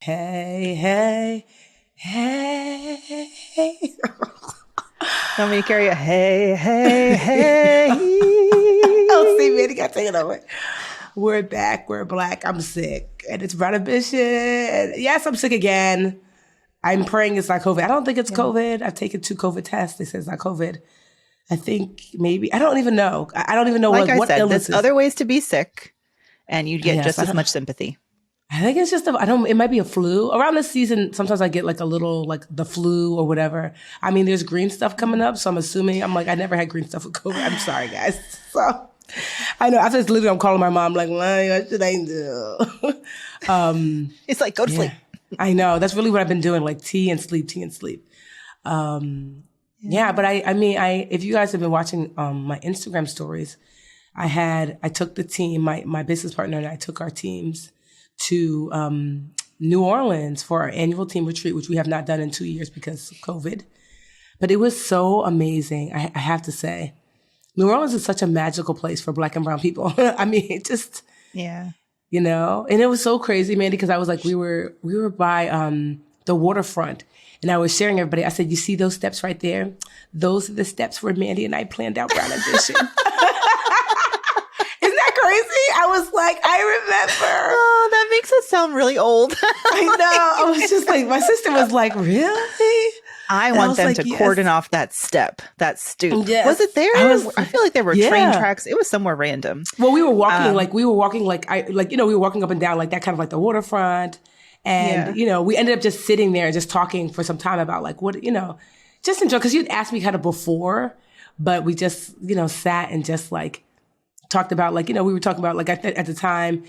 Hey, hey, hey. Want me to carry a hey, hey, hey? Oh, see, man, you got to take it over. We're back. We're black. I'm sick. And it's Brown Ambition. Yes, I'm sick again. I'm praying it's not COVID. I don't think it's COVID. I've taken 2 COVID tests. They say it's not COVID. I think maybe. I don't even know. I don't even know like what I said, illness. There's other ways to be sick, and you'd get just as much sympathy. I think it's just, it might be a flu. Around this season, sometimes I get like a little, like the flu or whatever. I mean, there's green stuff coming up, so I'm assuming, I never had green stuff with COVID. I'm sorry, guys. So, I know, after this, literally, I'm calling my mom, like, what should I do? It's like, go to sleep. I know. That's really what I've been doing, like tea and sleep. But if you guys have been watching my Instagram stories, I took the team, my business partner and I took our teams to New Orleans for our annual team retreat, which we have not done in 2 years because of COVID. But it was so amazing, I have to say. New Orleans is such a magical place for Black and brown people. I mean, you know, and it was so crazy, man, because I was like, we were by the waterfront. And I was sharing everybody. I said, you see those steps right there? Those are the steps where Mandy and I planned out Brown Ambition. Isn't that crazy? I was like, I remember. Oh, that makes us sound really old. I know. I was just like, my sister was like, really? I want them to cordon off that step, that stoop. Yes. Was it there? I feel like there were train tracks. It was somewhere random. Well, we were walking we were walking up and down like that, kind of like the waterfront. And, we ended up just sitting there and just talking for some time about like what, just enjoy. Because you'd asked me kind of before, but we just, sat and just like talked about like, we were talking about like at the time,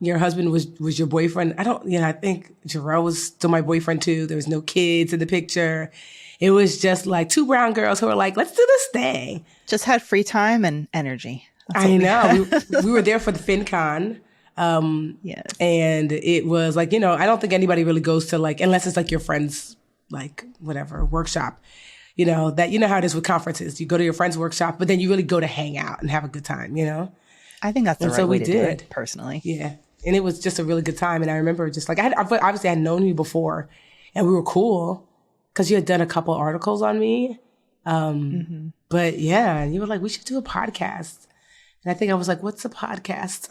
your husband was your boyfriend. I think Jarrell was still my boyfriend too. There was no kids in the picture. It was just like 2 brown girls who were like, let's do this thing. Just had free time and energy. I know. we were there for the FinCon. Yes. And it was like, I don't think anybody really goes to like, unless it's like your friend's like whatever workshop, that, how it is with conferences. You go to your friend's workshop, but then you really go to hang out and have a good time, I think that's the right way to do it, personally. Yeah. And it was just a really good time. And I remember just like, obviously I had known you before and we were cool because you had done a couple articles on me. But yeah, and you were like, we should do a podcast. And I think I was like, what's a podcast?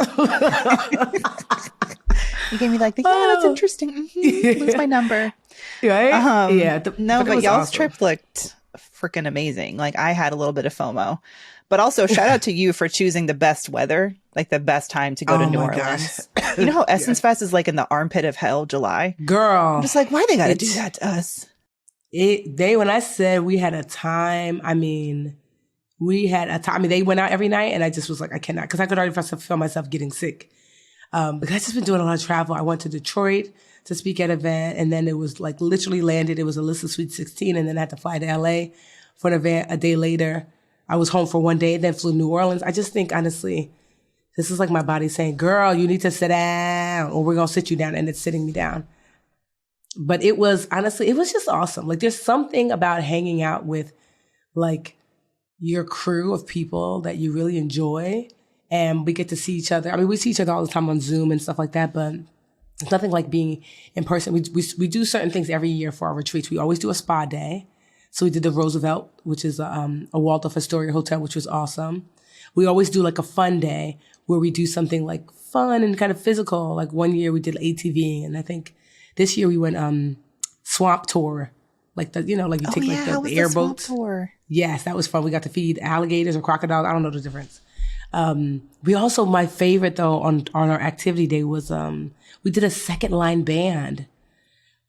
You gave me like, that's interesting. Lose my number. Right? But y'all's awesome. Trip looked freaking amazing. Like I had a little bit of FOMO. But also shout out to you for choosing the best weather, like the best time to go to New Orleans. You know how Essence Fest is like in the armpit of hell, July? Girl. I'm just like, why they got to do that to us? When I said we had a time, we had a time. They went out every night and I just was like, I cannot, because I could already feel myself getting sick. Because I've just been doing a lot of travel. I went to Detroit to speak at an event, and then it was like literally landed. It was Alyssa Sweet 16, and then I had to fly to LA for an event a day later. I was home for 1 day, then flew to New Orleans. I just think, honestly, this is like my body saying, girl, you need to sit down or we're going to sit you down, and it's sitting me down. But it was just awesome. Like there's something about hanging out with like your crew of people that you really enjoy, and we get to see each other. We see each other all the time on Zoom and stuff like that, but it's nothing like being in person. We do certain things every year for our retreats. We always do a spa day. So we did the Roosevelt, which is a Waldorf Astoria hotel, which was awesome. We always do like a fun day where we do something like fun and kind of physical. Like one year we did ATV, and I think this year we went swamp tour. Like the, like you take the airboats. Yes, that was fun. We got to feed alligators or crocodiles. I don't know the difference. We also, my favorite though on our activity day was we did a second line band.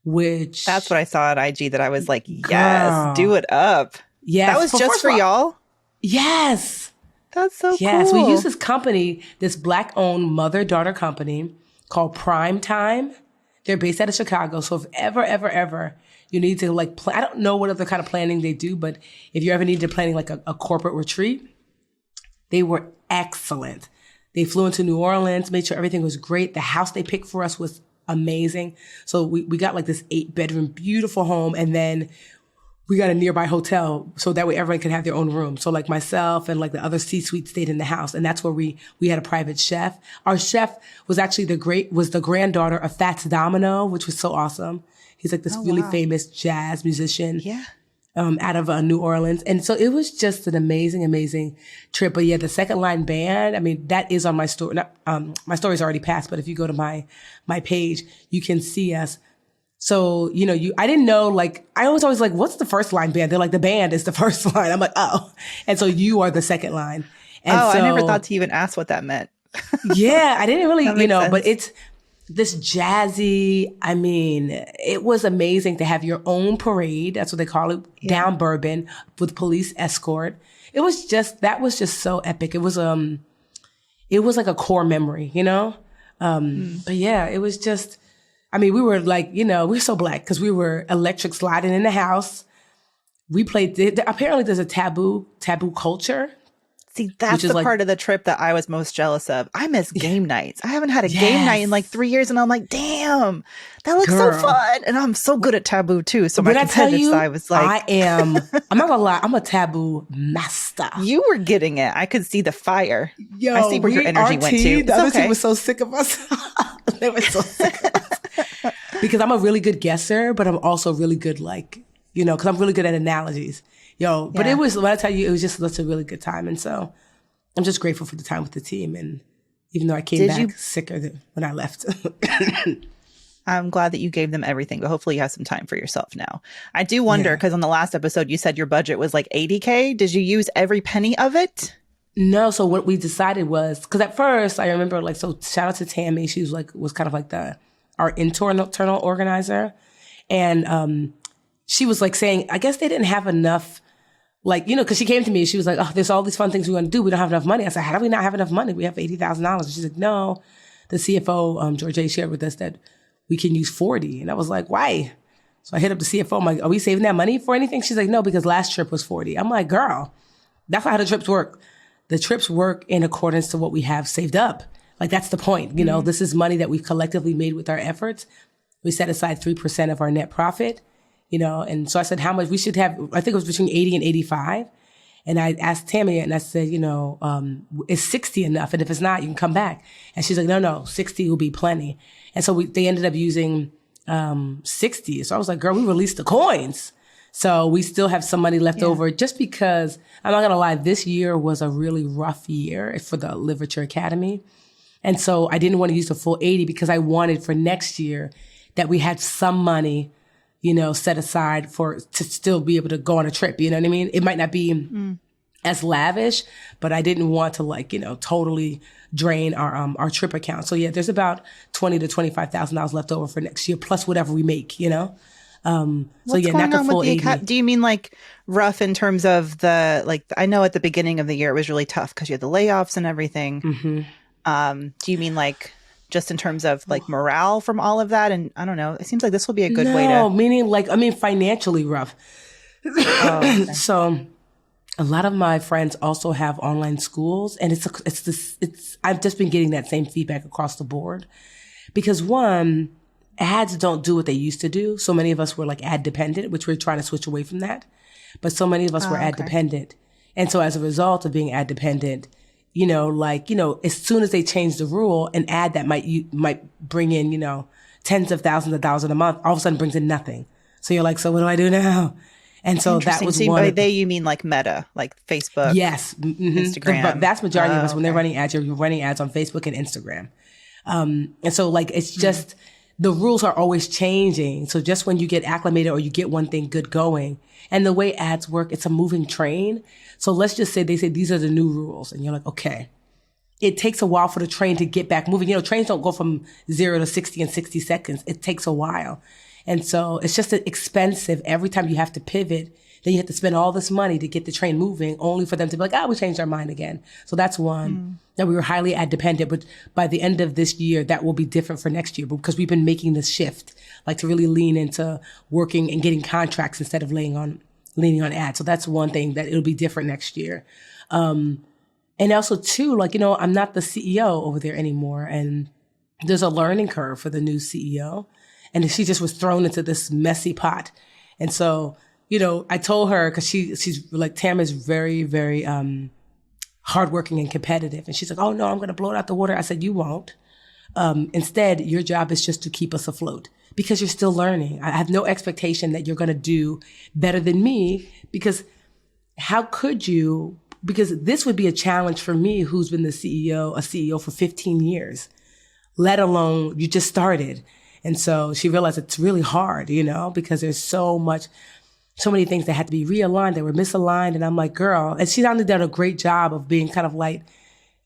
Which that's what I saw at IG that I was like, yes, do it up. Yes. That was just for y'all? Yes. That's so cool. Yes, we use this company, this Black-owned mother-daughter company called Prime Time. They're based out of Chicago. So if ever you need to like plan, I don't know what other kind of planning they do, but if you ever needed planning like a corporate retreat, they were excellent. They flew into New Orleans, made sure everything was great. The house they picked for us was amazing. So we got like this 8-bedroom, beautiful home. And then we got a nearby hotel so that way everyone could have their own room. So like myself and like the other C-suite stayed in the house, and that's where we had a private chef. Our chef was actually the granddaughter of Fats Domino, which was so awesome. He's like this really famous jazz musician. Yeah. Out of New Orleans. And so it was just an amazing, amazing trip. But yeah, the Second Line Band, I mean, that is on my story. My story's already passed, but if you go to my page, you can see us. So, I didn't know, like, I was always like, what's the first line band? They're like, the band is the first line. I'm like, oh. And so you are the second line. And I never thought to even ask what that meant. Yeah, I didn't really, sense. But it's this jazzy, I mean, it was amazing to have your own parade. That's what they call it, down Bourbon with police escort. That was just so epic. It was like a core memory, But yeah, it was just, I mean, we were like, we were so black because we were electric sliding in the house. We played, apparently there's a taboo culture. See, that's the part of the trip that I was most jealous of. I miss game nights. I haven't had a game night in like 3 years, and I'm like, damn, that looks so fun. And I'm so good at taboo too. So my competitive side was like, I'm not gonna lie, I'm a taboo master. You were getting it. I could see the fire. Yo, I see where your energy went to. The other team was so sick of us. They were so sick of us. Because I'm a really good guesser, but I'm also really good, like, because I'm really good at analogies. But it was, when I tell you, it was just such a really good time. And so I'm just grateful for the time with the team. And even though I came back sicker than when I left. I'm glad that you gave them everything, but hopefully you have some time for yourself now. I do wonder, because on the last episode, you said your budget was like $80K. Did you use every penny of it? No. So what we decided was, because at first I remember, like, so shout out to Tammy. She was kind of like our internal organizer. And she was like saying, I guess they didn't have enough. Like, because she came to me, she was like, oh, there's all these fun things we want to do. We don't have enough money. I said, how do we not have enough money? We have $80,000. She's like, no. The CFO, George A, shared with us that we can use 40. And I was like, why? So I hit up the CFO. I'm like, are we saving that money for anything? She's like, no, because last trip was 40. I'm like, girl, that's not how the trips work. The trips work in accordance to what we have saved up. Like, that's the point. This is money that we've collectively made with our efforts. We set aside 3% of our net profit. And so I said, how much we should have, I think it was between 80 and 85. And I asked Tammy and I said, is 60 enough? And if it's not, you can come back. And she's like, no, 60 will be plenty. And so they ended up using 60. So I was like, girl, we released the coins. So we still have some money left over, just because, I'm not going to lie, this year was a really rough year for the Literature Academy. And so I didn't want to use the full 80 because I wanted for next year that we had some money set aside to still be able to go on a trip. You know what I mean? It might not be as lavish, but I didn't want to totally drain our trip account. So yeah, there's about $20,000 to $25,000 left over for next year, plus whatever we make, So yeah, not the full 80. Do you mean like rough in terms of I know at the beginning of the year it was really tough because you had the layoffs and everything. Mm-hmm. Do you mean like just in terms of like morale from all of that? And I don't know, it seems like this will be a good way to... No, meaning financially rough. Oh, okay. So a lot of my friends also have online schools, and I've just been getting that same feedback across the board. Because one, ads don't do what they used to do. So many of us were like ad dependent, which we're trying to switch away from that. But so many of us were ad dependent. And so as a result of being ad dependent, as soon as they change the rule, an ad that might bring in, tens of thousands of dollars in a month, all of a sudden brings in nothing. So you're like, so what do I do now? And so that was one. By they, you mean like Meta, like Facebook? Yes. Mm-hmm. Instagram. The vast majority of us, when they're running ads, you're running ads on Facebook and Instagram. And so it's just, the rules are always changing. So just when you get acclimated or you get one thing good going, and the way ads work, it's a moving train. So let's just say they say these are the new rules. And you're like, okay. It takes a while for the train to get back moving. Trains don't go from 0 to 60 in 60 seconds. It takes a while. And so it's just expensive. Every time you have to pivot, then you have to spend all this money to get the train moving, only for them to be like, we changed our mind again. So that's one. That we were highly ad dependent, but by the end of this year, that will be different for next year, because we've been making this shift, like to really lean into working and getting contracts instead of leaning on ads. So that's one thing that it'll be different next year. And also too, I'm not the CEO over there anymore. And there's a learning curve for the new CEO. And she just was thrown into this messy pot. And so I told her, because she's like, Tam is very, very hardworking and competitive. And she's like, oh no, I'm going to blow it out the water. I said, you won't. Instead, your job is just to keep us afloat because you're still learning. I have no expectation that you're going to do better than me, because how could you? Because this would be a challenge for me, who's been a CEO for 15 years, let alone you just started. And so she realized it's really hard, because there's so many things that had to be realigned, that were misaligned. And I'm like, girl, and she's only done a great job of being kind of like,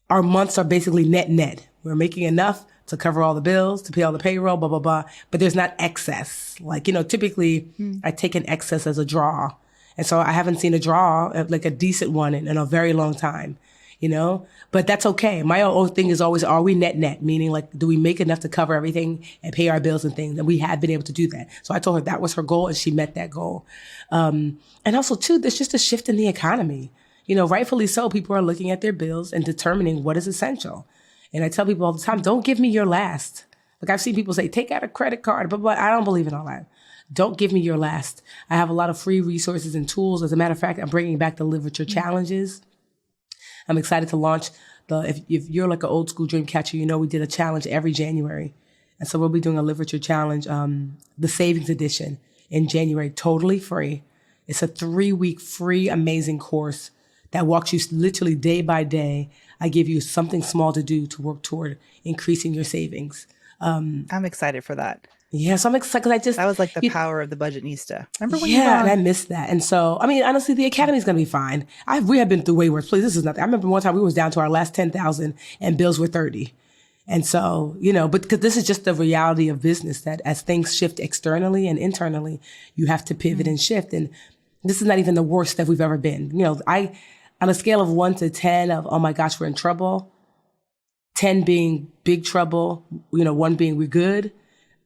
our months are basically net. We're making enough to cover all the bills, to pay all the payroll, blah, blah, blah. But there's not excess. Like, typically I take an excess as a draw. And so I haven't seen a draw, like a decent one in a very long time, but that's okay. My own thing is always, are we net? Meaning, like, do we make enough to cover everything and pay our bills and things? And we have been able to do that. So I told her that was her goal, and she met that goal. And also too, there's just a shift in the economy. Rightfully so, people are looking at their bills and determining what is essential. And I tell people all the time, don't give me your last. Like, I've seen people say, take out a credit card, but I don't believe in all that. Don't give me your last. I have a lot of free resources and tools. As a matter of fact, I'm bringing back the literature challenges. I'm excited to launch if you're like an old school dream catcher, we did a challenge every January. And so we'll be doing a literature challenge, the savings edition in January, totally free. It's a 3-week free, amazing course that walks you literally day by day. I give you something small to do to work toward increasing your savings. I'm excited for that. Yeah, so I'm excited because that was like the power of the Budgetnista. Remember when and I missed that. And so, honestly, the Academy's going to be fine. We have been through way worse. Please, this is nothing. I remember one time we was down to our last 10,000 and bills were 30. And so, but because this is just the reality of business, that as things shift externally and internally, you have to pivot and shift. And this is not even the worst that we've ever been. On a scale of 1 to 10 of, oh my gosh, we're in trouble, 10 being big trouble, 1 being we're good.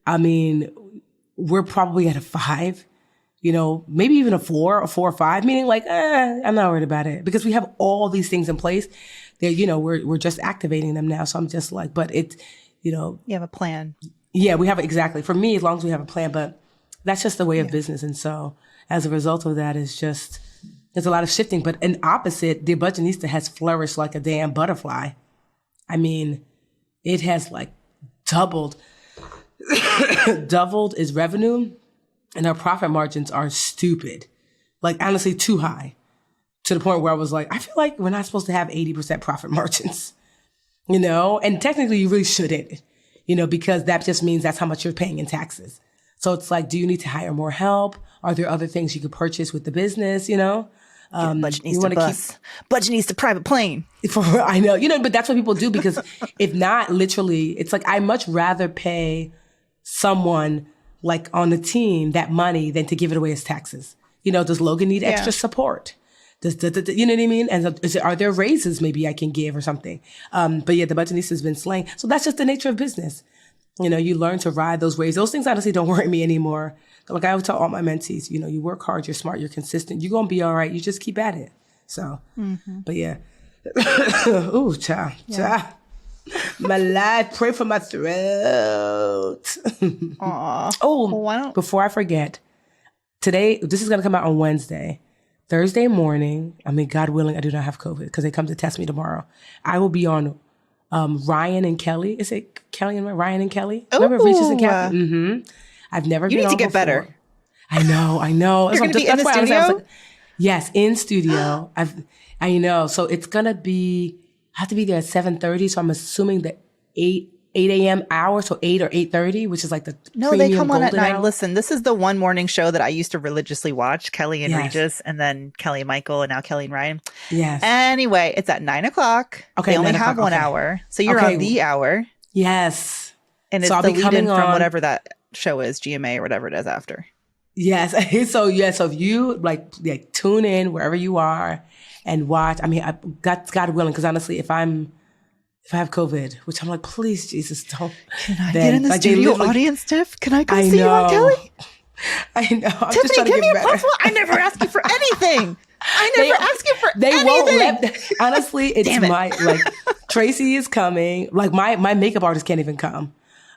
We're probably at a 5, maybe even a 4 or 5, meaning like, I'm not worried about it, because we have all these things in place that, we're just activating them now. So I'm just like, but it's, you have a plan. Yeah, we have, exactly. For me, as long as we have a plan, but that's just the way of business. And so as a result of that, there's a lot of shifting, but an opposite, the Budgetista has flourished like a damn butterfly. It has like doubled its revenue, and our profit margins are stupid. Like, honestly, too high, to the point where I was like, I feel like we're not supposed to have 80% profit margins, and technically you really shouldn't, because that just means that's how much you're paying in taxes. So it's like, do you need to hire more help? Are there other things you could purchase with the business, Budgetista bus. Budgetista private plane. I know, but that's what people do, because if not, literally, it's like, I much rather pay someone like on the team that money than to give it away as taxes. Does Logan need extra support? You know what I mean? And are there raises maybe I can give or something? But yeah, the Budgetista has been slaying. So that's just the nature of business. You learn to ride those waves. Those things honestly don't worry me anymore. Like I would tell all my mentees, you work hard, you're smart, you're consistent, you're going to be all right. You just keep at it. So, but yeah. Ooh, child. My life, pray for my throat. Before I forget, today, this is going to come out on Wednesday. Thursday morning, God willing, I do not have COVID, because they come to test me tomorrow. I will be on Ryan and Kelly. Is it Kelly and Ryan and Kelly? Remember Regis and Kelly? Mm-hmm. I've never been on before. You need to get better. I know. You're going to be in the studio? Yes, in studio. I know. So it's going to be, I have to be there at 7:30. So I'm assuming the 8 a.m. hour, so 8 or 8:30, which is like the they come on at 9. Hour. Listen, this is the one morning show that I used to religiously watch, Kelly and Regis, and then Kelly and Michael, and now Kelly and Ryan. Yes. Anyway, it's at 9 o'clock. Okay. They only have 1 hour. So you're on the hour. Yes. And it's the lead-in from whatever that show is, GMA or whatever it is after. Yes. So if you like tune in wherever you are and watch, God willing, because honestly, if I have COVID, which I'm like, please, Jesus, don't. Can I get in the studio audience, Tiff? Can I go see you on Kelly? I know. I'm Tiffany, just trying to give me get a plus one. I never ask you for anything. I never ask you for anything. They won't let. Honestly, it's Tracy is coming. Like my makeup artist can't even come.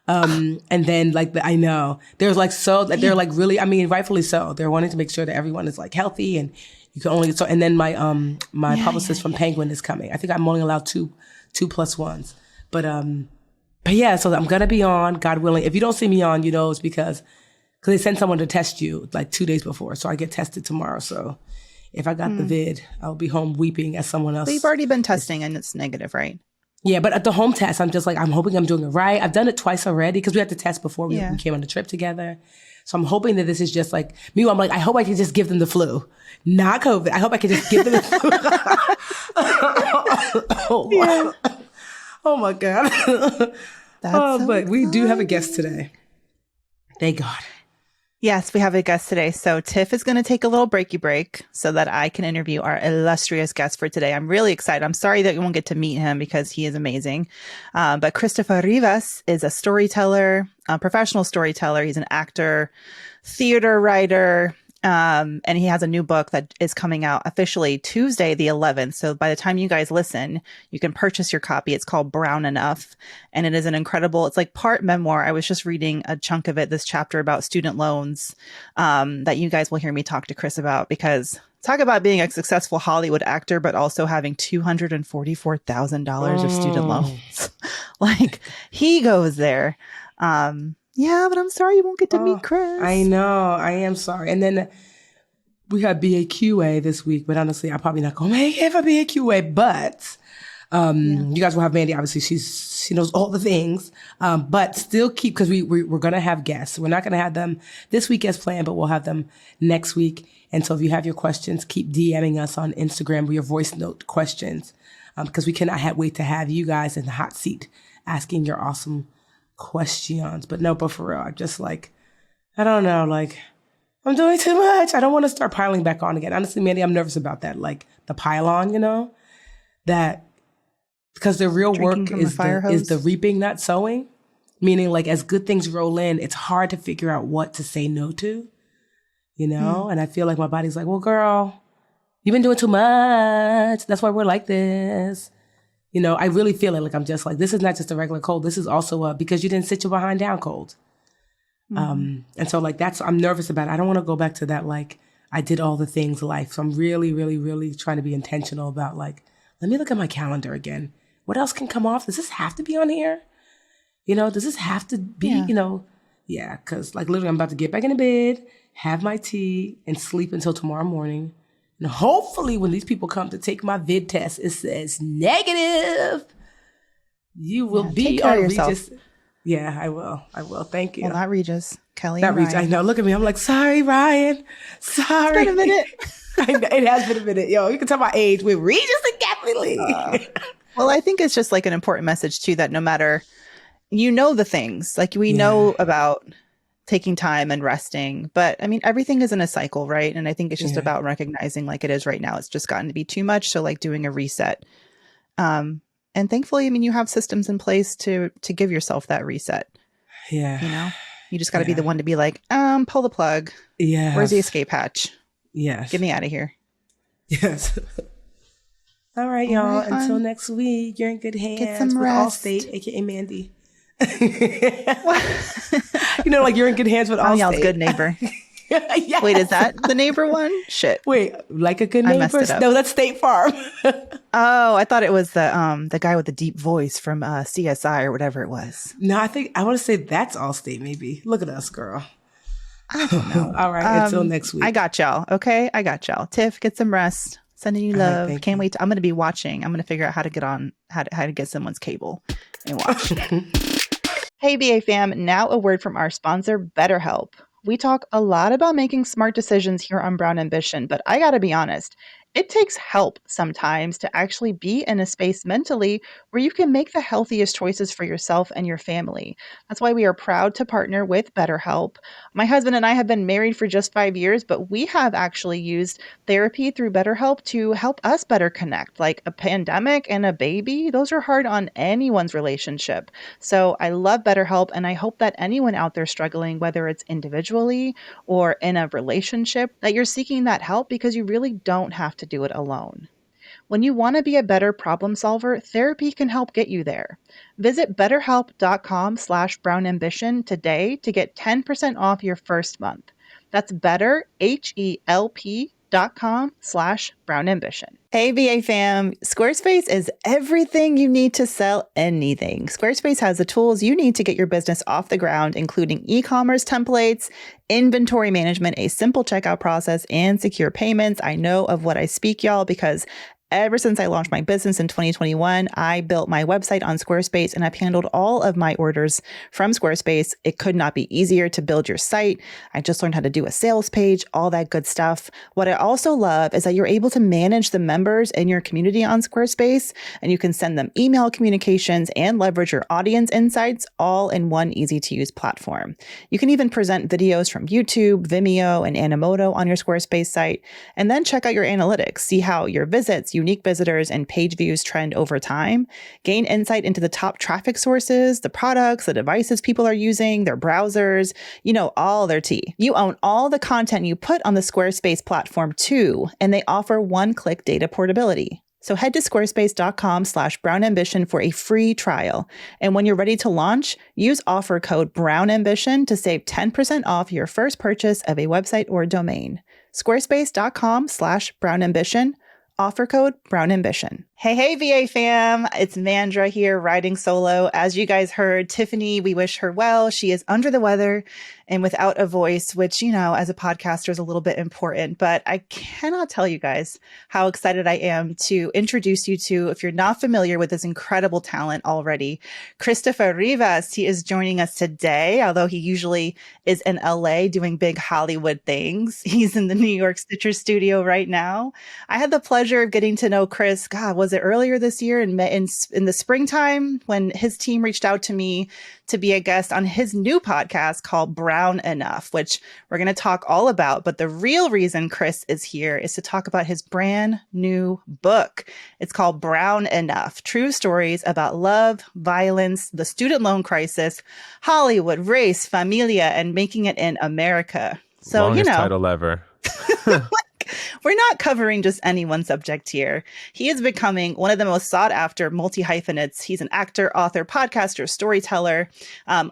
And then like I know there's like so that they're like really, I mean, rightfully so. They're wanting to make sure that everyone is like healthy and you can only, so, and then my publicist from Penguin is coming. I think I'm only allowed two plus ones, but yeah, so I'm going to be on, God willing. If you don't see me on, you know, it's because they send someone to test you like 2 days before. So I get tested tomorrow. So if I got the vid, I'll be home weeping as someone else. But you've already been testing and it's negative, right? Yeah, but at the home test, I'm just like, I'm hoping I'm doing it right. I've done it twice already because we had to test before we came on the trip together. So I'm hoping that this is just like, me, I'm like, I hope I can just give them the flu. Not COVID. I hope I can just give them the flu. Oh my God. But we do have a guest today. Thank God. Yes, we have a guest today. So Tiff is going to take a little breaky break so that I can interview our illustrious guest for today. I'm really excited. I'm sorry that you won't get to meet him because he is amazing. But Christopher Rivas is a storyteller, a professional storyteller. He's an actor, theater writer, and he has a new book that is coming out officially Tuesday, the 11th. So by the time you guys listen, you can purchase your copy. It's called Brown Enough. And it is an incredible, it's like part memoir. I was just reading a chunk of it, this chapter about student loans, that you guys will hear me talk to Chris about, because talk about being a successful Hollywood actor, but also having $244,000 of student loans. Like he goes there. Yeah, but I'm sorry you won't get to meet Chris. I know. I am sorry. And then we had BAQA this week, but honestly, I'm probably not going to make it for BAQA. But you guys will have Mandy. Obviously, she knows all the things. But still keep, because we're going to have guests. We're not going to have them this week as planned, but we'll have them next week. And so if you have your questions, keep DMing us on Instagram with your voice note questions, because we cannot wait to have you guys in the hot seat asking your awesome questions. But for real, I'm just like, I don't know, like I'm doing too much. I don't want to start piling back on again. Honestly, Mandy, I'm nervous about that. Like the pile on, you know, that because the real work is the reaping, not sowing. Meaning like as good things roll in, it's hard to figure out what to say no to, you know? And I feel like my body's like, well, girl, you've been doing too much. That's why we're like this. You know, I really feel it. Like, I'm just like, this is not just a regular cold. This is also because you didn't sit your behind down cold. And so like, I'm nervous about it. I don't want to go back to that. Like I did all the things life. So I'm really, really, really trying to be intentional about like, let me look at my calendar again. What else can come off? Does this have to be on here? You know, does this have to be, you know? Yeah. Cause like literally I'm about to get back into bed, have my tea and sleep until tomorrow morning. And hopefully when these people come to take my vid test, it says negative. You will be on Regis. Yeah, I will. Thank you. Well, not Regis. Kelly. Not Regis. I know. Look at me. I'm like, sorry, Ryan. Sorry. It's been a minute. I know, it has been a minute. Yo, you can talk about age with Regis and Kathleen Lee. Well, I think it's just like an important message too, that no matter, you know, the things like we know about taking time and resting, but I mean, everything is in a cycle, right? And I think it's just about recognizing like it is right now. It's just gotten to be too much. So like doing a reset. And thankfully, I mean, you have systems in place to give yourself that reset. Yeah. You know, you just got to be the one to be like, pull the plug. Yeah. Where's the escape hatch? Yes. Get me out of here. Yes. All right, y'all. Until next week, you're in good hands. Get some rest. Allstate, aka Mandy. You know, like you're in good hands with Allstate. Y'all's good neighbor. Yes. Wait, is that the neighbor one? Shit. Wait, like a good neighbor? I messed it up. No, that's State Farm. Oh, I thought it was the guy with the deep voice from CSI or whatever it was. No, I want to say that's Allstate. Maybe. Look at us, girl. I don't know. All right, until next week. I got y'all. Okay, I got y'all. Tiff, get some rest. Sending you love. Right, Can't wait. I'm going to be watching. I'm going to figure out how to get on, how to get someone's cable and watch. Hey, BA fam. Now a word from our sponsor, BetterHelp. We talk a lot about making smart decisions here on Brown Ambition, but I got to be honest. It takes help sometimes to actually be in a space mentally where you can make the healthiest choices for yourself and your family. That's why we are proud to partner with BetterHelp. My husband and I have been married for just 5 years, but we have actually used therapy through BetterHelp to help us better connect. Like a pandemic and a baby, those are hard on anyone's relationship. So I love BetterHelp, and I hope that anyone out there struggling, whether it's individually or in a relationship, that you're seeking that help because you really don't have to do it alone. When you want to be a better problem solver, therapy can help get you there. Visit betterhelp.com/brownambition today to get 10% off your first month. That's betterhelp.com/brownambition. Hey, VA fam. Squarespace is everything you need to sell anything. Squarespace has the tools you need to get your business off the ground, including e-commerce templates, inventory management, a simple checkout process, and secure payments. I know of what I speak, y'all, because ever since I launched my business in 2021, I built my website on Squarespace and I've handled all of my orders from Squarespace. It could not be easier to build your site. I just learned how to do a sales page, all that good stuff. What I also love is that you're able to manage the members in your community on Squarespace, and you can send them email communications and leverage your audience insights all in one easy to use platform. You can even present videos from YouTube, Vimeo, and Animoto on your Squarespace site, and then check out your analytics, see how your visits, unique visitors, and page views trend over time. Gain insight into the top traffic sources, the products, the devices people are using, their browsers, all their tea. You own all the content you put on the Squarespace platform too, and they offer one-click data portability. So head to squarespace.com/brownambition for a free trial. And when you're ready to launch, use offer code brownambition to save 10% off your first purchase of a website or domain. Squarespace.com/brownambition. Offer code brownambition. Hey, VA fam. It's Mandra here riding solo. As you guys heard, Tiffany, we wish her well. She is under the weather and without a voice, which, as a podcaster is a little bit important. But I cannot tell you guys how excited I am to introduce you to, if you're not familiar with this incredible talent already, Christopher Rivas. He is joining us today, although he usually is in LA doing big Hollywood things. He's in the New York Stitcher studio right now. I had the pleasure of getting to know Chris, was it earlier this year in the springtime when his team reached out to me to be a guest on his new podcast called Brown Enough, which we're going to talk all about. But the real reason Chris is here is to talk about his brand new book. It's called Brown Enough: True Stories About Love, Violence, the Student Loan Crisis, Hollywood, Race, Familia, and Making It in America. So, longest title ever. We're not covering just any one subject here. He is becoming one of the most sought after multi-hyphenates. He's an actor, author, podcaster, storyteller.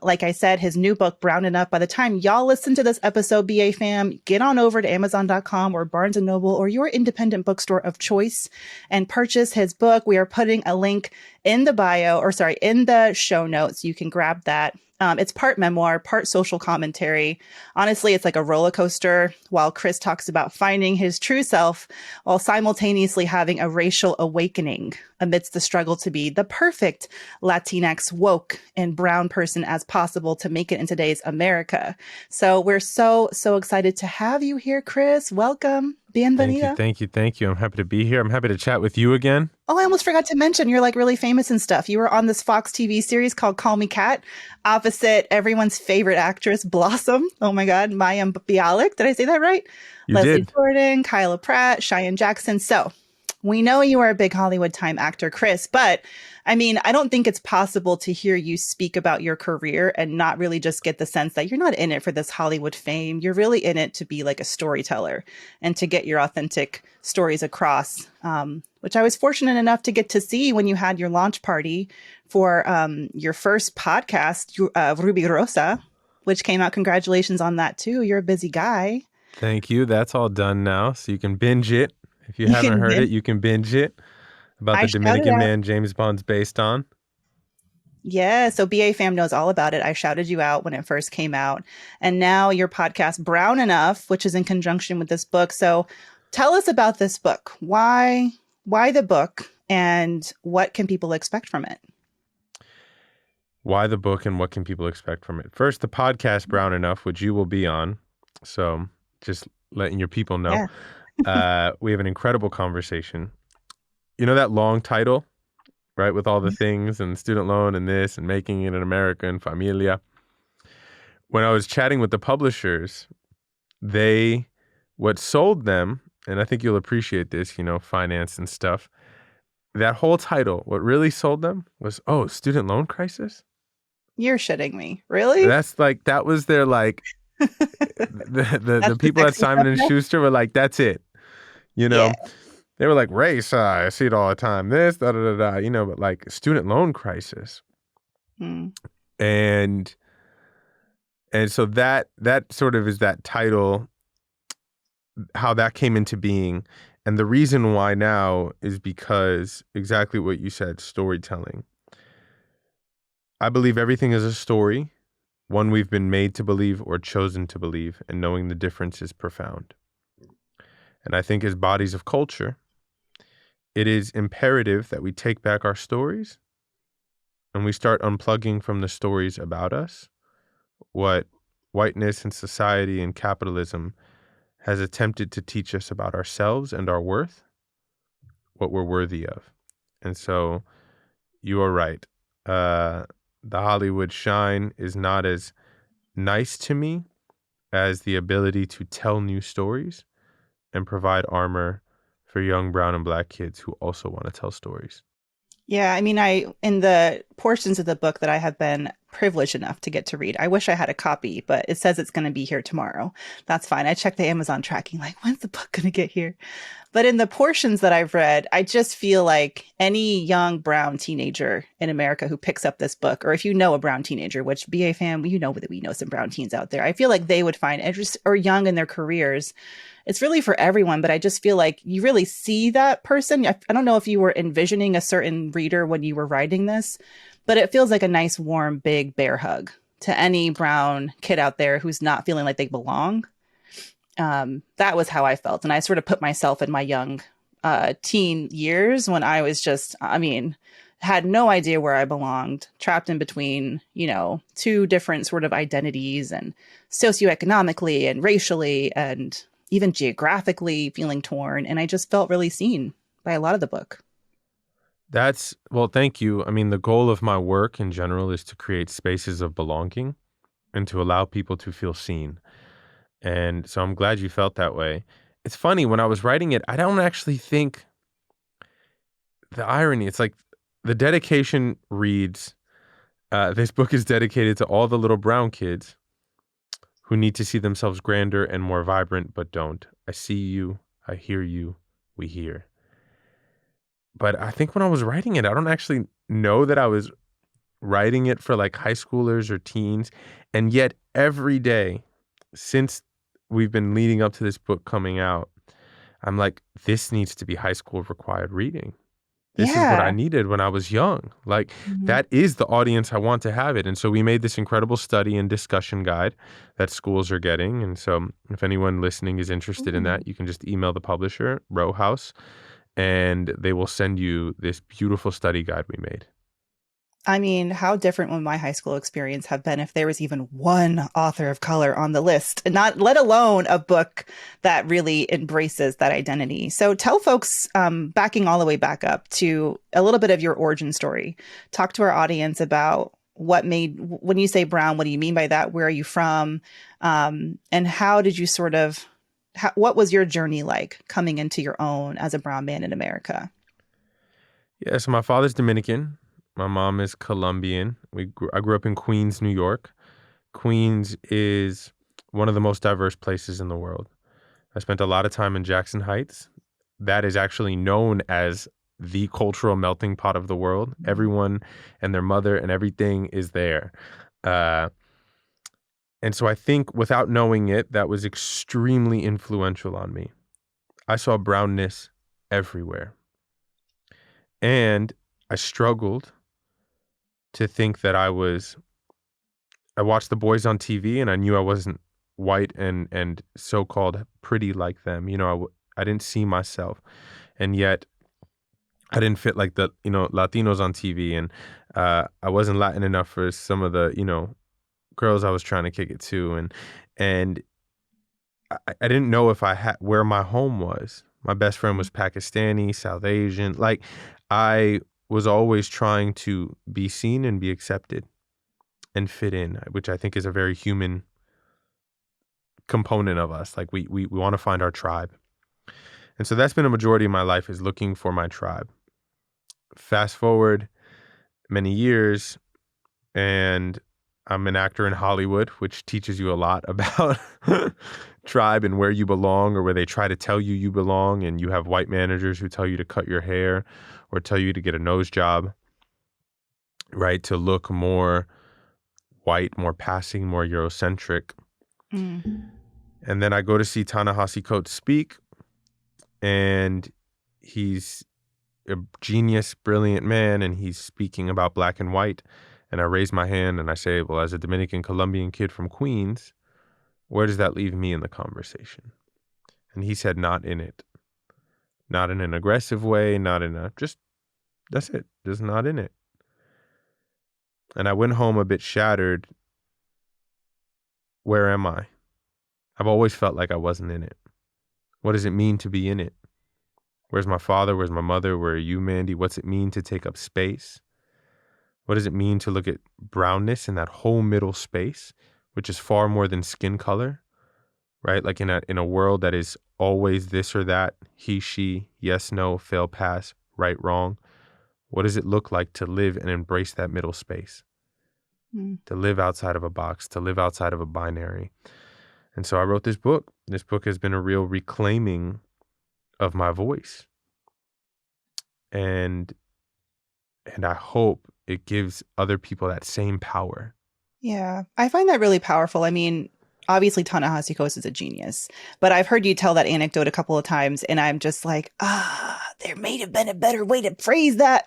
Like I said, his new book, Brown Enough, by the time y'all listen to this episode, BA fam, get on over to Amazon.com or Barnes & Noble or your independent bookstore of choice and purchase his book. We are putting a link in the show notes. You can grab that. It's part memoir, part social commentary. Honestly, it's like a roller coaster while Chris talks about finding his true self while simultaneously having a racial awakening amidst the struggle to be the perfect Latinx, woke, and brown person as possible to make it in today's America. So we're so excited to have you here, Chris. Welcome. Bienvenida. Thank you. I'm happy to be here. I'm happy to chat with you again. Oh, I almost forgot to mention, you're like really famous and stuff. You were on this Fox TV series called Call Me Kat, opposite everyone's favorite actress, Blossom. Oh my God, Mayim Bialik. Did I say that right? You Leslie did. Jordan, Kyla Pratt, Cheyenne Jackson. So we know you are a big Hollywood time actor, Chris, but I don't think it's possible to hear you speak about your career and not really just get the sense that you're not in it for this Hollywood fame. You're really in it to be like a storyteller and to get your authentic stories across, which I was fortunate enough to get to see when you had your launch party for your first podcast, Ruby Rosa, which came out. Congratulations on that too. You're a busy guy. Thank you. That's all done now. So you can binge it. If you haven't heard it, you can binge it. About the Dominican man James Bond's based on. Yeah, so BA fam knows all about it. I shouted you out when it first came out. And now your podcast, Brown Enough, which is in conjunction with this book. So tell us about this book. Why the book, and what can people expect from it? Why the book and what can people expect from it? First, the podcast, Brown Enough, which you will be on. So just letting your people know. Yeah. We have an incredible conversation. You know that long title, right? With all the things and student loan and this and Making It in America and Familia. When I was chatting with the publishers, what sold them, and I think you'll appreciate this, finance and stuff. That whole title, what really sold them was, student loan crisis? You're shitting me. Really? That was their the people at Simon & Schuster were like, that's it. Yeah. they were like race. I see it all the time. This, da da da da. You know, but like student loan crisis, and so that sort of is that title, how that came into being, and the reason why now is because exactly what you said, storytelling. I believe everything is a story, one we've been made to believe or chosen to believe, and knowing the difference is profound. And I think as bodies of culture, it is imperative that we take back our stories and we start unplugging from the stories about us what whiteness and society and capitalism has attempted to teach us about ourselves and our worth, what we're worthy of. And so you are right. The Hollywood shine is not as nice to me as the ability to tell new stories and provide armor for young brown and black kids who also want to tell stories. Yeah, I mean, in the portions of the book that I have been privileged enough to get to read, I wish I had a copy, but it says it's going to be here tomorrow. That's fine. I checked the Amazon tracking, like, when's the book going to get here? But in the portions that I've read, I just feel like any young brown teenager in America who picks up this book, or if you know a brown teenager, which BA fan, you know that we know some brown teens out there, I feel like they would find interest, or young in their careers. It's really for everyone, but I just feel like you really see that person. I don't know if you were envisioning a certain reader when you were writing this, but it feels like a nice, warm, big bear hug to any brown kid out there who's not feeling like they belong. That was how I felt. And I sort of put myself in my young teen years when I was just, had no idea where I belonged, trapped in between, two different sort of identities, and socioeconomically and racially and even geographically feeling torn. And I just felt really seen by a lot of the book. Well, thank you. I mean, the goal of my work in general is to create spaces of belonging and to allow people to feel seen. And so I'm glad you felt that way. It's funny, when I was writing it, I don't actually think the irony, it's like the dedication reads, this book is dedicated to all the little brown kids who need to see themselves grander and more vibrant, but don't. I see you, I hear you, we hear. But I think when I was writing it, I don't actually know that I was writing it for like high schoolers or teens. And yet every day since we've been leading up to this book coming out, I'm like, this needs to be high school required reading. This is what I needed when I was young. Like, that is the audience I want to have it. And so we made this incredible study and discussion guide that schools are getting. And so if anyone listening is interested in that, you can just email the publisher, Row House, and they will send you this beautiful study guide we made. I mean, how different would my high school experience have been if there was even one author of color on the list, and not let alone a book that really embraces that identity. So tell folks, backing all the way back up to a little bit of your origin story. Talk to our audience about when you say brown, what do you mean by that? Where are you from? And how did you what was your journey like coming into your own as a brown man in America? Yeah, so my father's Dominican. My mom is Colombian. I grew up in Queens, New York. Queens is one of the most diverse places in the world. I spent a lot of time in Jackson Heights. That is actually known as the cultural melting pot of the world. Everyone and their mother and everything is there. And so I think without knowing it, that was extremely influential on me. I saw brownness everywhere. And I struggled to think that I watched the boys on TV and I knew I wasn't white and so-called pretty like them. I didn't see myself. And yet I didn't fit like the, Latinos on TV. And I wasn't Latin enough for some of the, girls I was trying to kick it to. And I didn't know if where my home was. My best friend was Pakistani, South Asian. Like, I was always trying to be seen and be accepted and fit in, which I think is a very human component of us. Like, we want to find our tribe. And so that's been a majority of my life, is looking for my tribe. Fast forward many years, and I'm an actor in Hollywood, which teaches you a lot about tribe and where you belong, or where they try to tell you you belong, and you have white managers who tell you to cut your hair or tell you to get a nose job, right? To look more white, more passing, more Eurocentric. Mm. And then I go to see Ta-Nehisi Coates speak, and he's a genius, brilliant man, and he's speaking about black and white. And I raise my hand and I say, well, as a Dominican Colombian kid from Queens, where does that leave me in the conversation? And he said, not in it. Not in an aggressive way, not in a, just, that's it. Just not in it. And I went home a bit shattered. Where am I? I've always felt like I wasn't in it. What does it mean to be in it? Where's my father? Where's my mother? Where are you, Mandy? What's it mean to take up space? What does it mean to look at brownness in that whole middle space, which is far more than skin color, right? Like in a world that is always this or that, he, she, yes, no, fail, pass, right, wrong. What does it look like to live and embrace that middle space? To live outside of a box, to live outside of a binary. And so I wrote this book. This book has been a real reclaiming of my voice. And I hope it gives other people that same power. Yeah, I find that really powerful. I mean, obviously Ta-Nehisi Coates is a genius, but I've heard you tell that anecdote a couple of times, and I'm just like, there may have been a better way to phrase that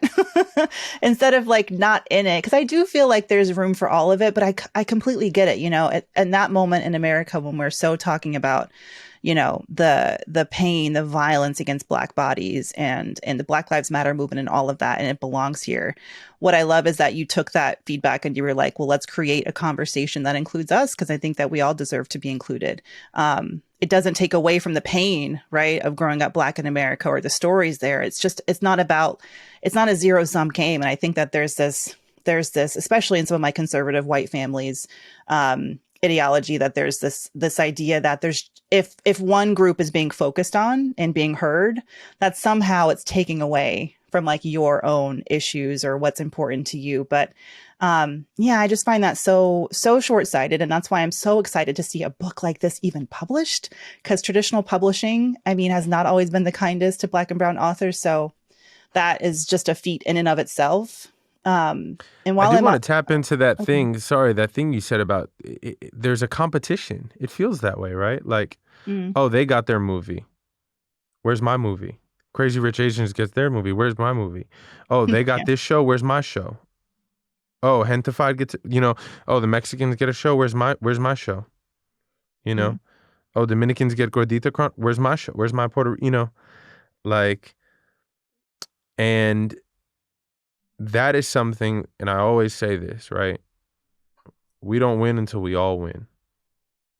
instead of like not in it. Because I do feel like there's room for all of it, but I completely get it. You know, at that moment in America when we're so talking about, you know, the pain, the violence against Black bodies and the Black Lives Matter movement and all of that, and it belongs here. What I love is that you took that feedback and you were like, well, let's create a conversation that includes us, because I think that we all deserve to be included. It doesn't take away from the pain, right, of growing up Black in America or the stories there. It's just, it's not a zero-sum game. And I think that there's this, especially in some of my conservative white families, ideology, that there's this idea that there's, if one group is being focused on and being heard, that somehow it's taking away from like your own issues or what's important to you. But yeah, I just find that so short-sighted. And that's why I'm so excited to see a book like this even published, because traditional publishing, I mean, has not always been the kindest to Black and brown authors. So that is just a feat in and of itself. And while I do want to tap into that thing. Sorry, that thing you said about there's a competition. It feels that way, right? Like, oh, they got their movie. Where's my movie? Crazy Rich Asians gets their movie. Where's my movie? Oh, they got this show. Where's my show? Oh, Hentified gets, you know, oh, the Mexicans get a show. Where's my show? You know, oh, Dominicans get Gordita Crunch. Where's my show? Where's my you know, like, and that is something, and I always say this, right? We don't win until we all win.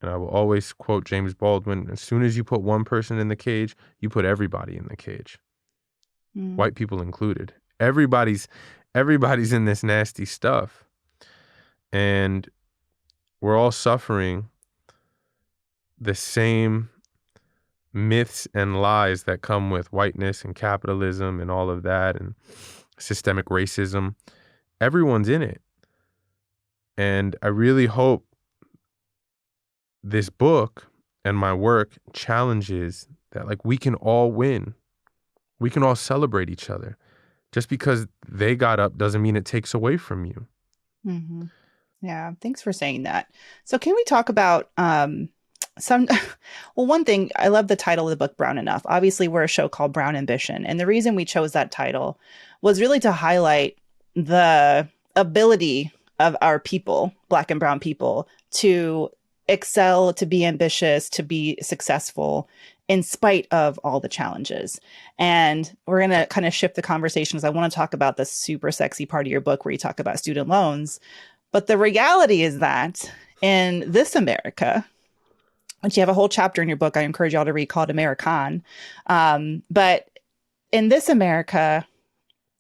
And I will always quote James Baldwin, as soon as you put one person in the cage, you put everybody in the cage. White people included. Everybody's in this nasty stuff. And we're all suffering the same myths and lies that come with whiteness and capitalism and all of that and systemic racism. Everyone's in it. And I really hope this book and my work challenges that, like, we can all win. We can all celebrate each other. Just because they got up doesn't mean it takes away from you. Mm-hmm. Yeah, thanks for saying that. So can we talk about well, one thing, I love the title of the book, Brown Enough. Obviously, we're a show called Brown Ambition. And the reason we chose that title was really to highlight the ability of our people, Black and brown people, to excel, to be ambitious, to be successful in spite of all the challenges. And we're going to kind of shift the conversations. I want to talk about the super sexy part of your book where you talk about student loans. But the reality is that in this America, which you have a whole chapter in your book I encourage y'all to read called American. But in this America,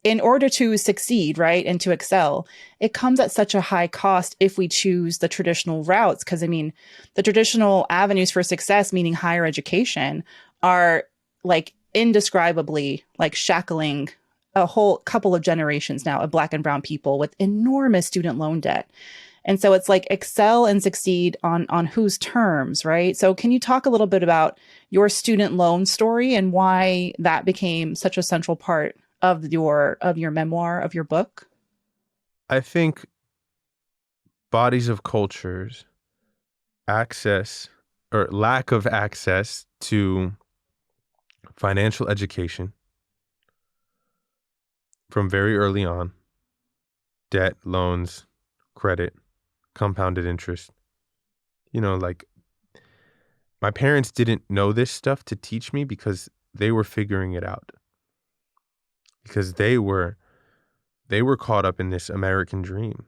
in order to succeed, right, and to excel, it comes at such a high cost if we choose the traditional routes. Because, I mean, the traditional avenues for success, meaning higher education, are like indescribably like shackling a whole couple of generations now of Black and brown people with enormous student loan debt. And so it's like excel and succeed on whose terms, right? So can you talk a little bit about your student loan story and why that became such a central part of your memoir, of your book? I think bodies of cultures, access or lack of access to financial education from very early on, debt, loans, credit, compounded interest. You know, like my parents didn't know this stuff to teach me because they were figuring it out. Because they were caught up in this American dream,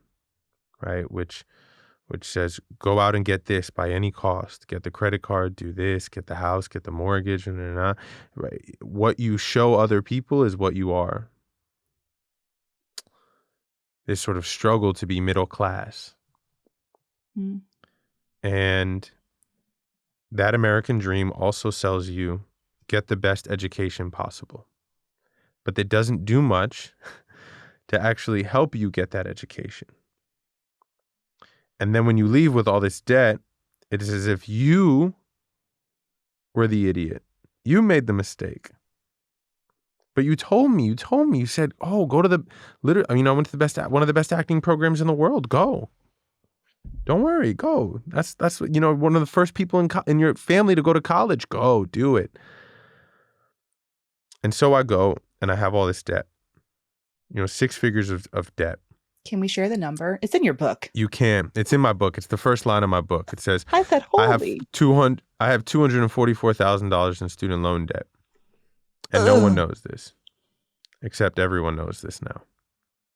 right? Which says go out and get this by any cost, get the credit card, do this, get the house, get the mortgage, and right. What you show other people is what you are. This sort of struggle to be middle class. Mm. And that American dream also sells you get the best education possible. But it doesn't do much to actually help you get that education. And then when you leave with all this debt, it is as if you were the idiot. You made the mistake. But you told me, you said, oh, go to the, I went to one of the best acting programs in the world. Go. Don't worry, go. That's one of the first people in your family to go to college. Go, do it. And so I go and I have all this debt, 6 figures of debt. Can we share the number? It's in your book. You can. It's in my book. It's the first line of my book. It says, I said, holy. I have $244,000 in student loan debt. And no one knows this, except everyone knows this now.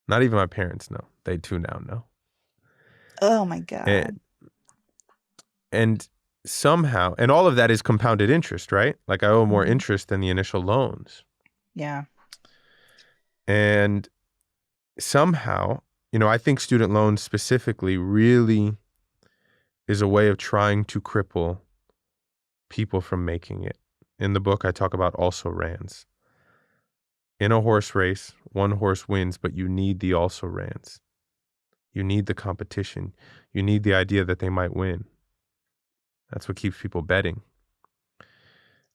Not even my parents know. They too now know. Oh my God. And somehow, and all of that is compounded interest, right? Like I owe more interest than the initial loans. Yeah. And somehow, I think student loans specifically really is a way of trying to cripple people from making it. In the book, I talk about also-rans. In a horse race, one horse wins, but you need the also-rans. You need the competition. You need the idea that they might win. That's what keeps people betting.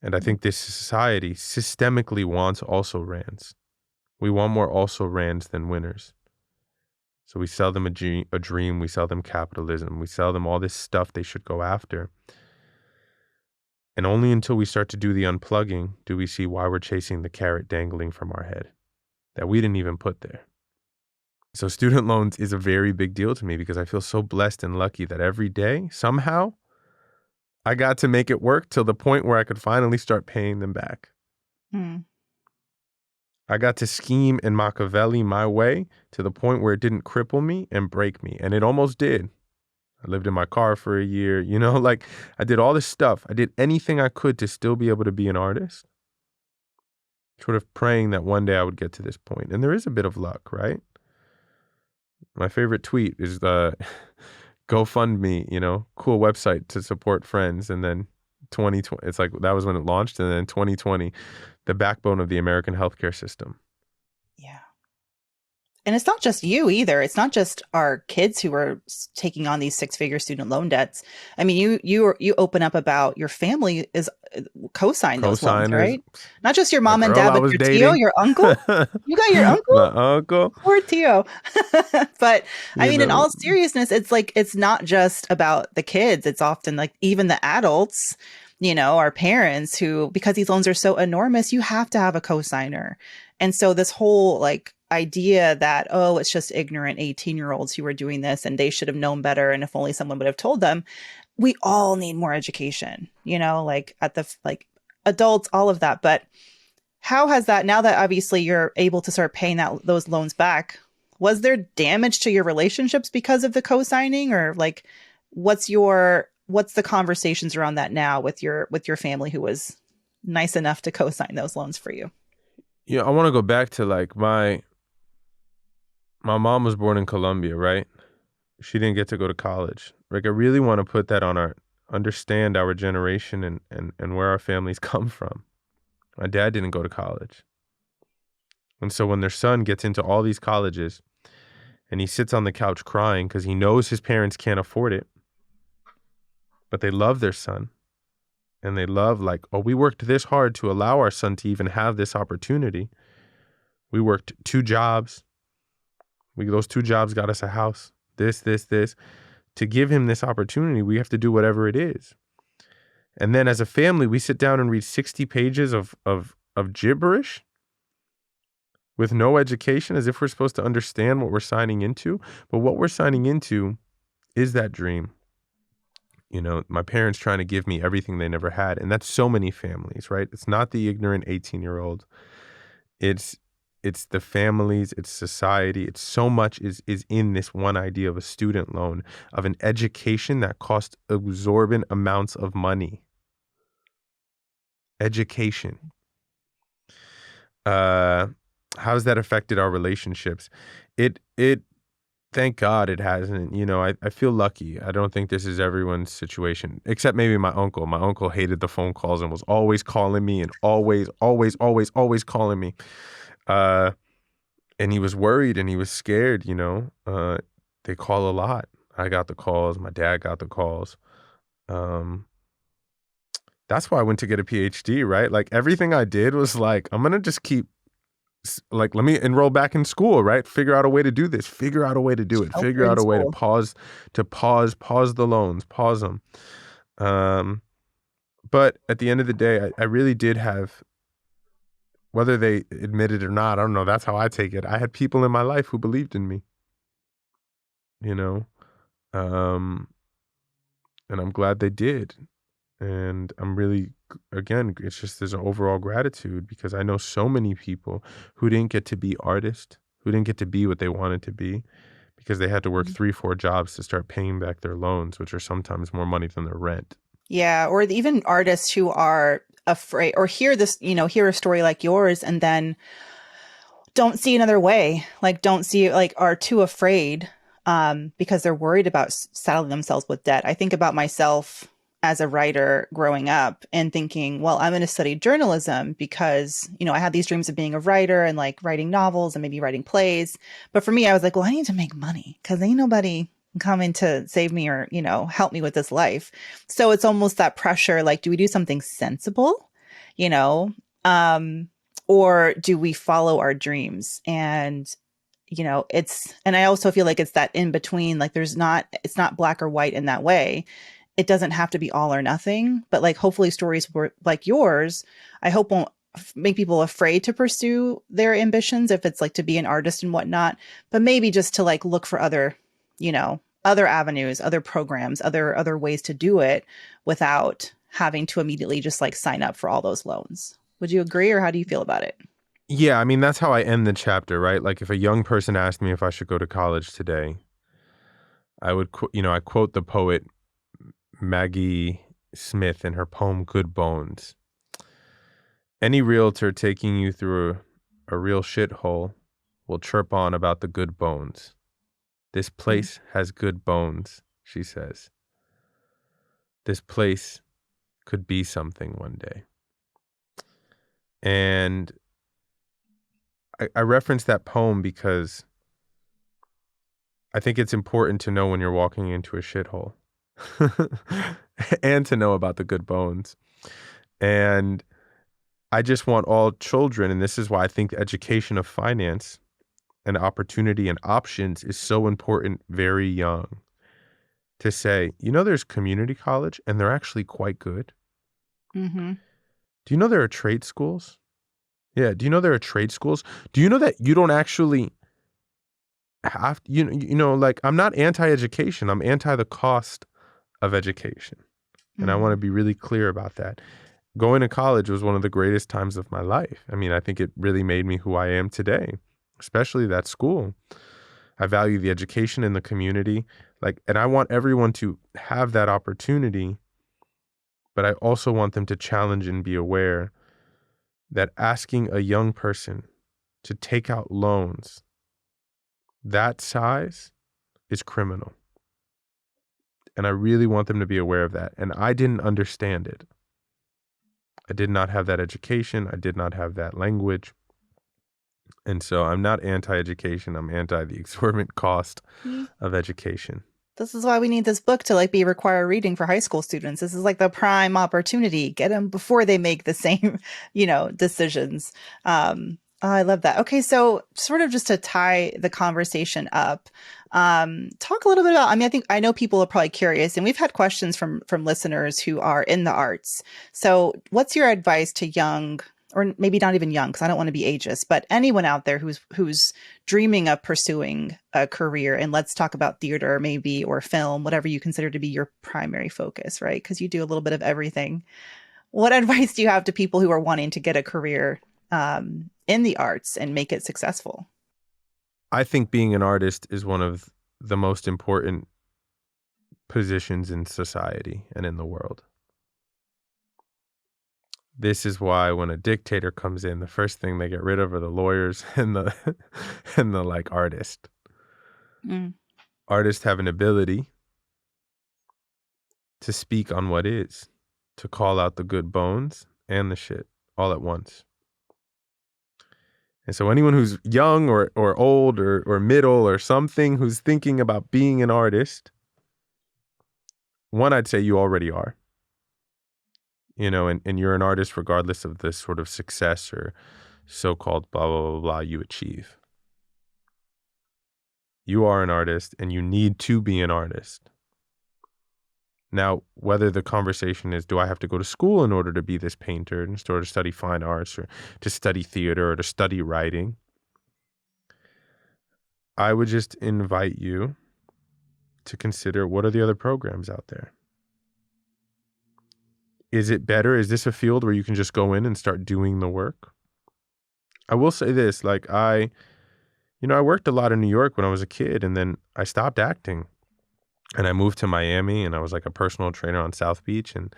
And I think this society systemically wants also-rans. We want more also-rans than winners. So we sell them a dream. We sell them capitalism. We sell them all this stuff they should go after. And only until we start to do the unplugging do we see why we're chasing the carrot dangling from our head that we didn't even put there. So student loans is a very big deal to me because I feel so blessed and lucky that every day, somehow, I got to make it work till the point where I could finally start paying them back. I got to scheme and Machiavelli my way to the point where it didn't cripple me and break me. And it almost did. I lived in my car for a year, I did all this stuff. I did anything I could to still be able to be an artist, sort of praying that one day I would get to this point. And there is a bit of luck, right? My favorite tweet is the GoFundMe, cool website to support friends. And then 2020, it's like that was when it launched. And then 2020, the backbone of the American healthcare system. Yeah. And it's not just you either. It's not just our kids who are taking on these 6-figure student loan debts. I mean, you open up about your family is co-signed those loans, right? Not just your mom and dad, but your Tio, your uncle. You got your uncle? My uncle. Poor Tio. But I mean, in all seriousness, it's like, it's not just about the kids. It's often like even the adults, our parents who, because these loans are so enormous, you have to have a co-signer. And so this whole idea that, oh, it's just ignorant 18-year-olds who are doing this and they should have known better. And if only someone would have told them, we all need more education, adults, all of that. But how has that, now that obviously you're able to start paying those loans back, was there damage to your relationships because of the co-signing, or what's the conversations around that now with your family who was nice enough to co-sign those loans for you? Yeah, I want to go back to my mom was born in Colombia, right? She didn't get to go to college. I really want to put that on understand our generation and where our families come from. My dad didn't go to college. And so when their son gets into all these colleges And he sits on the couch crying because he knows his parents can't afford it. But they love their son. And they love, like, oh, we worked this hard to allow our son to even have this opportunity. We worked 2 jobs. Those 2 jobs got us a house. This. To give him this opportunity, we have to do whatever it is. And then as a family, we sit down and read 60 pages of gibberish with no education, as if we're supposed to understand what we're signing into. But what we're signing into is that dream. You know, my parents trying to give me everything they never had. And that's so many families, right? It's not the ignorant 18-year-old. It's the families, it's society. It's so much is in this one idea of a student loan, of an education that costs exorbitant amounts of money. Education. How's that affected our relationships? It thank God it hasn't. You know, I feel lucky. I don't think this is everyone's situation, except maybe my uncle. My uncle hated the phone calls and was always calling me and always calling me. And he was worried and he was scared, you know. They call a lot. I got the calls. My dad got the calls. That's why I went to get a PhD, right? Like everything I did was like, I'm going to just keep, like, let me enroll back in school, right? Figure out a way to do this. Figure out a way to do it. Figure out a way to pause the loans, pause them. But at the end of the day, I really did have, whether they admit it or not, I don't know. That's how I take it. I had people in my life who believed in me, you know, and I'm glad they did. And I'm really, again, it's just there's an overall gratitude because I know so many people who didn't get to be artists, who didn't get to be what they wanted to be because they had to work 3-4 jobs to start paying back their loans, which are sometimes more money than their rent. Yeah. Or even artists who are afraid or hear a story like yours and then don't see another way, like don't see, like are too afraid because they're worried about saddling themselves with debt. I think about myself as a writer growing up and thinking, well, I'm going to study journalism because, you know, I had these dreams of being a writer and like writing novels and maybe writing plays. But for me, I was like, well, I need to make money because ain't nobody coming to save me or, you know, help me with this life. So it's almost that pressure, like, do we do something sensible, you know, or do we follow our dreams? And, you know, and I also feel like it's that in between, like it's not black or white in that way. It doesn't have to be all or nothing, but like hopefully stories like yours, I hope won't make people afraid to pursue their ambitions if it's like to be an artist and whatnot, but maybe just to like look for other, you know, other avenues, other programs, other ways to do it without having to immediately just like sign up for all those loans. Would you agree or how do you feel about it? Yeah, I mean, that's how I end the chapter, right? Like if a young person asked me if I should go to college today, I would, I quote the poet Maggie Smith in her poem, Good Bones. Any realtor taking you through a real shithole will chirp on about the good bones. This place has good bones, she says. This place could be something one day. And I reference that poem because I think it's important to know when you're walking into a shithole. And to know about the good bones. And I just want all children, and this is why I think the education of finance and opportunity and options is so important very young, to say, you know, there's community college and they're actually quite good. Mm-hmm. Do you know there are trade schools? Yeah. Do you know there are trade schools? Do you know that you don't actually have, like, I'm not anti-education. I'm anti the cost of education. And I want to be really clear about that. Going to college was one of the greatest times of my life. I mean, I think it really made me who I am today, especially that school. I value the education in the community, and I want everyone to have that opportunity, but I also want them to challenge and be aware that asking a young person to take out loans that size is criminal. And I really want them to be aware of that. And I didn't understand it. I did not have that education. I did not have that language. And so I'm not anti-education. I'm anti the exorbitant cost of education. This is why we need this book to like be required reading for high school students. This is like the prime opportunity. Get them before they make the same, decisions. I love that. Okay, so sort of just to tie the conversation up, talk a little bit about. I mean, I know people are probably curious, and we've had questions from listeners who are in the arts. So, what's your advice to young, or maybe not even young, because I don't want to be ageist, but anyone out there who's dreaming of pursuing a career? And let's talk about theater, maybe, or film, whatever you consider to be your primary focus, right? Because you do a little bit of everything. What advice do you have to people who are wanting to get a career in the arts and make it successful? I think being an artist is one of the most important positions in society and in the world. This is why when a dictator comes in, the first thing they get rid of are the lawyers and the like artist. Mm. Artists have an ability to speak on what is, to call out the good bones and the shit all at once. And so anyone who's young or old or middle or something who's thinking about being an artist, one, I'd say you already are. And you're an artist regardless of the sort of success or so-called blah, blah, blah, blah you achieve. You are an artist and you need to be an artist. Now, whether the conversation is, do I have to go to school in order to be this painter, in order to study fine arts or to study theater or to study writing? I would just invite you to consider, what are the other programs out there? Is it better? Is this a field where you can just go in and start doing the work? I will say this, like I worked a lot in New York when I was a kid, and then I stopped acting. And I moved to Miami, and I was like a personal trainer on South Beach, and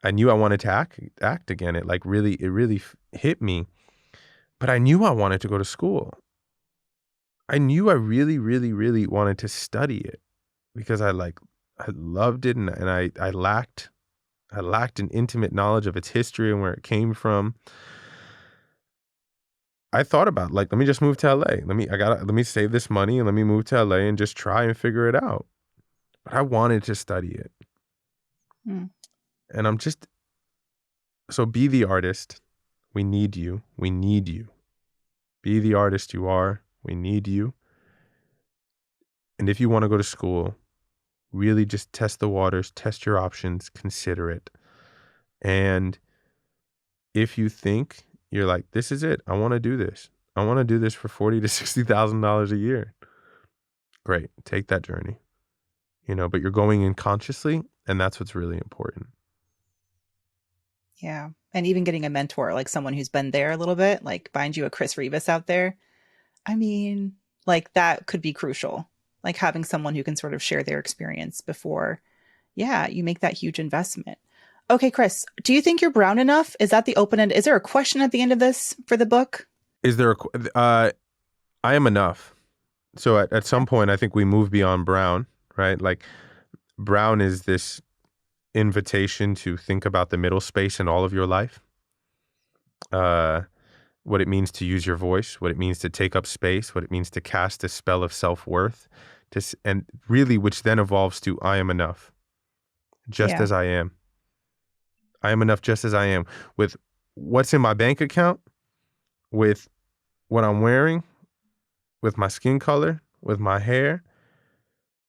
I knew I wanted to act again. It really hit me, but I knew I wanted to go to school. I knew I really, really, really wanted to study it because I loved it, and I lacked an intimate knowledge of its history and where it came from. I thought about let me just move to LA. Let me save this money and let me move to LA and just try and figure it out. But I wanted to study it. And so be the artist. We need you. We need you. Be the artist you are. We need you. And if you want to go to school, really just test the waters, test your options, consider it. And if you think you're like, this is it, I want to do this. I want to do this for $40,000 to $60,000 a year. Great. Take that journey. But you're going in consciously, and that's what's really important. Yeah. And even getting a mentor, like someone who's been there a little bit, like find you a Chris Rivas out there. I mean, like that could be crucial. Like having someone who can sort of share their experience before, you make that huge investment. Okay, Chris, do you think you're brown enough? Is that the open end? Is there a question at the end of this for the book? Is there I am enough. So at some point, I think we move beyond brown. Right? Like brown is this invitation to think about the middle space in all of your life. What it means to use your voice, what it means to take up space, what it means to cast a spell of self-worth, and really which then evolves to I am enough, just as I am. I am enough just as I am, with what's in my bank account, with what I'm wearing, with my skin color, with my hair,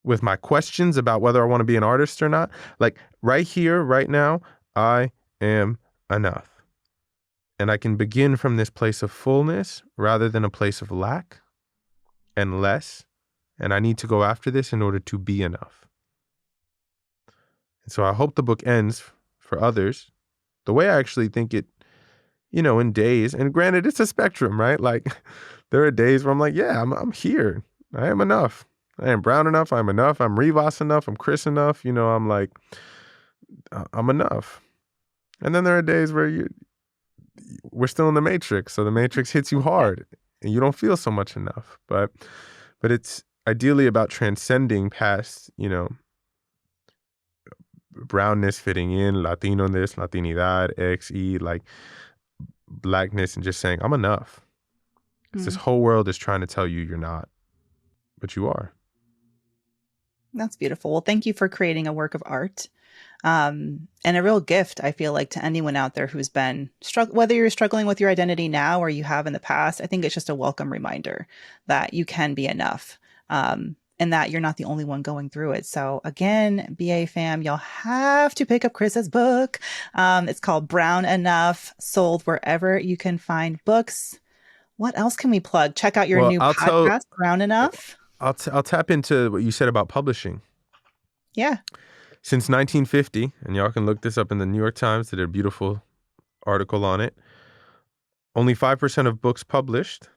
with my questions about whether I want to be an artist or not. Like right here, right now, I am enough. And I can begin from this place of fullness rather than a place of lack and less. And I need to go after this in order to be enough. And so I hope the book ends for others the way I actually think it, in days. And granted, it's a spectrum, right? Like there are days where I'm like, yeah, I'm here. I am enough. I am brown enough. I'm enough. I'm Rivas enough. I'm Chris enough. I'm like, I'm enough. And then there are days where we're still in the matrix. So the matrix hits you hard and you don't feel so much enough. But it's ideally about transcending past, brownness fitting in, Latino-ness, Latinidad, XE, like blackness, and just saying, I'm enough. Because this whole world is trying to tell you you're not, but you are. That's beautiful. Well, thank you for creating a work of art. And a real gift, I feel like, to anyone out there who's been whether you're struggling with your identity now or you have in the past. I think it's just a welcome reminder that you can be enough, and that you're not the only one going through it. So again, BA fam, you'll have to pick up Chris's book. It's called Brown Enough, sold wherever you can find books. What else can we plug? Check out your new podcast, Brown Enough. I'll tap into what you said about publishing. Yeah. Since 1950, and y'all can look this up in the New York Times, they did a beautiful article on it. Only 5% of books published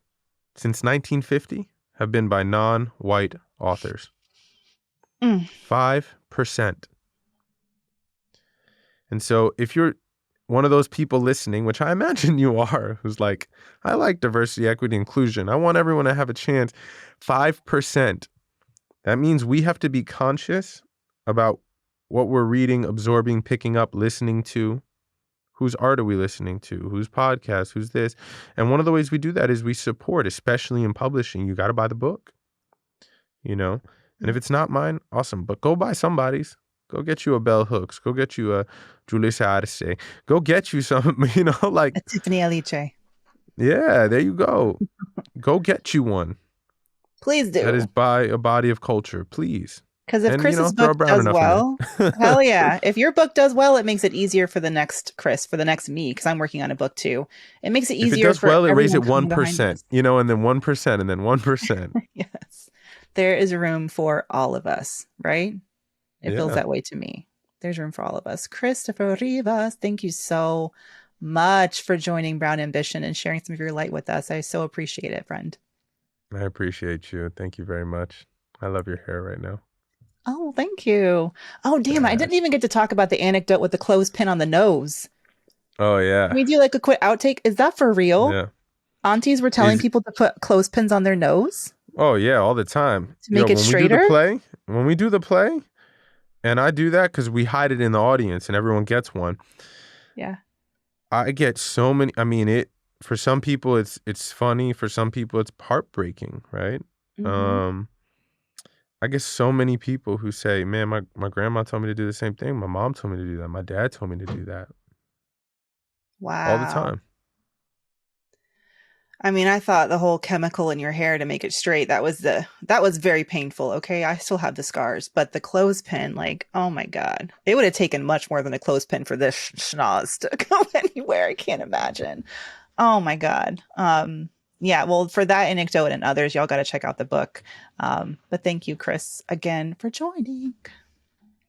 since 1950 have been by non-white authors. 5%. And so if you're one of those people listening, which I imagine you are, who's like, I like diversity, equity, inclusion. I want everyone to have a chance. 5%. That means we have to be conscious about what we're reading, absorbing, picking up, listening to. Whose art are we listening to? Whose podcast? Who's this? And one of the ways we do that is we support, especially in publishing. You got to buy the book, you know? And if it's not mine, awesome. But go buy somebody's. Go get you a Bell Hooks. Go get you a Julissa Arce. Go get you some, you know, like. A Tiffany Aliche. Yeah, there you go. Go get you one. Please do. That is by a body of culture, please. Because if Chris's book does well, hell yeah. If your book does well, it makes it easier for the next Chris, for the next me, because I'm working on a book too. It makes it easier. If it does well, it raises it 1%, you know, and then 1% and then 1%. Yes. There is room for all of us, right? It feels that way to me. There's room for all of us. Christopher Rivas, thank you so much for joining Brown Ambition and sharing some of your light with us. I so appreciate it, friend. I appreciate you. Thank you very much. I love your hair right now. Oh, thank you. Oh, damn. I didn't even get to talk about the anecdote with the clothespin on the nose. Oh, yeah. Can we do like a quick outtake? Is that for real? Yeah. Aunties were telling people to put clothespins on their nose? Oh, yeah, all the time. To make it straighter? When we do the play, and I do that because we hide it in the audience and everyone gets one. Yeah. I get so many. I mean, for some people, it's funny. For some people, it's heartbreaking, right? Mm-hmm. I get so many people who say, man, my grandma told me to do the same thing. My mom told me to do that. My dad told me to do that. Wow. All the time. I mean, I thought the whole chemical in your hair to make it straight, that was very painful. Okay. I still have the scars, but the clothespin, like, oh my God, it would have taken much more than a clothespin for this schnoz to go anywhere. I can't imagine. Oh my God. Yeah, well, for that anecdote and others, y'all got to check out the book. But thank you, Chris, again for joining.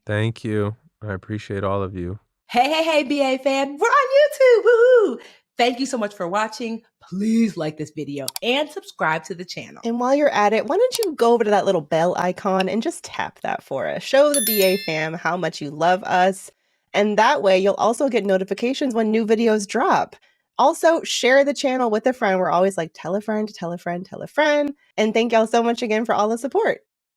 Thank you. I appreciate all of you. Hey, BA fam. We're on YouTube. Woohoo! Thank you so much for watching. Please like this video and subscribe to the channel. And while you're at it, why don't you go over to that little bell icon and just tap that for us. Show the BA fam how much you love us. And that way, you'll also get notifications when new videos drop. Also, share the channel with a friend. We're always like, tell a friend, tell a friend, tell a friend. And thank y'all so much again for all the support.